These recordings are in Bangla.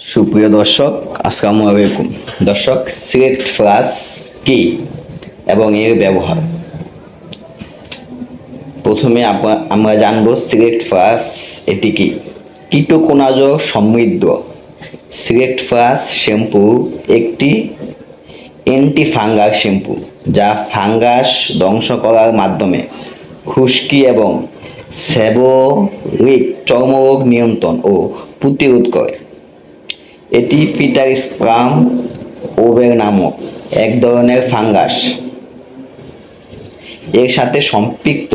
সুপ্রিয় দর্শক, আসসালামু আলাইকুম। দর্শক, সিলেক্ট ফ্লাস কি এবং এর ব্যবহার। প্রথমে আমরা জানব সিলেক্ট ফ্লাস এটি কি। কিটোকোনাজ সমৃদ্ধ সিলেক্ট ফ্লাস শ্যাম্পু একটি অ্যান্টি-ফাঙ্গাস শ্যাম্পু যা ফাঙ্গাস ধ্বংস করার মাধ্যমে খুশকি এবং সেবোরিক চর্মরোগ নিয়ন্ত্রণ ও প্রতিরোধ করে। এটি পিটারস্পার্ম ওভের নামক এক ধরনের ফাঙ্গাস এর সাথে সম্পৃক্ত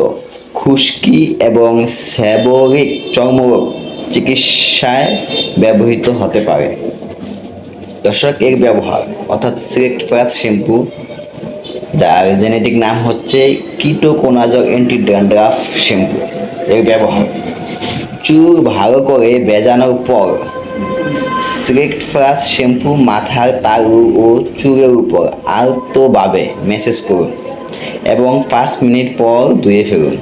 খুশকি এবং সেবোরিক চর্মরোগ চিকিৎসায় ব্যবহৃত হতে পারে। দর্শক, এর ব্যবহার অর্থাৎ সিলেক্ট ফ্লাস শ্যাম্পু, যার জেনেটিক নাম হচ্ছে কিটোকোনাজ অ্যান্টি ড্যান্ড্রাফ শ্যাম্পু। এর ব্যবহার: চুল ভালো করে ভেজানোর পর সিলেক্ট ফ্লাস শ্যাম্পু মাথার তালু ও চুলের উপর আলতোভাবে ম্যাসেজ করুন এবং 5 মিনিট পর ধুয়ে ফেলুন।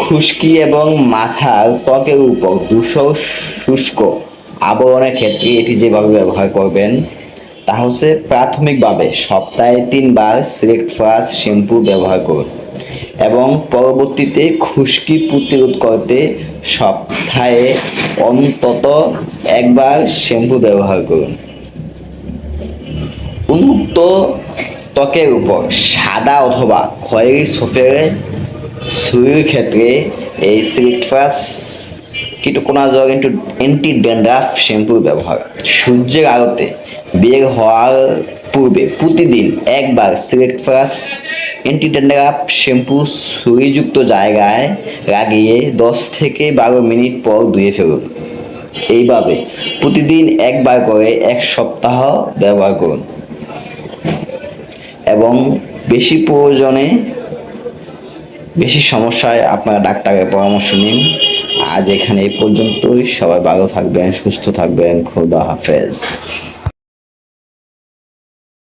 খুশকি এবং মাথার ত্বকের উপর ধূসর শুষ্ক আবরণের ক্ষেত্রে এটি যেভাবে ব্যবহার করবেন তা হচ্ছে প্রাথমিকভাবে সপ্তাহে 3 বার সিলেক্ট ফ্লাস শ্যাম্পু ব্যবহার করুন এবং পরবর্তীতে খুশকি প্রতিরোধ করতে সপ্তাহে অন্তত 1 বার শ্যাম্পু ব্যবহার করুন। উন্মুক্ত ত্বকের উপর সাদা অথবা খয়েরি সফেদ ছুরির ক্ষেত্রে এই সিলেক্ট ফ্লাস কিটোকোনাজ অ্যান্টি ড্যান্ড্রাফ শ্যাম্পুর ব্যবহার: সূর্যের আলোতে বের হওয়ার পূর্বে প্রতিদিন 1 বার সিলেক্ট ফ্লাস অ্যান্টি ড্যান্ড্রাফ শ্যাম্পু ছুরিযুক্ত জায়গায় লাগিয়ে 10 থেকে 12 মিনিট পর ধুয়ে ফেলুন। এইভাবে প্রতিদিন 1 বার করে 1 সপ্তাহ ব্যবহার করুন এবং বেশি প্রয়োজনে বেশি সমস্যায় আপনারা ডাক্তারের পরামর্শ নিন। আজ এখানে এই পর্যন্তই। সবাই ভালো থাকবেন, সুস্থ থাকবেন। খোদা হাফেজ।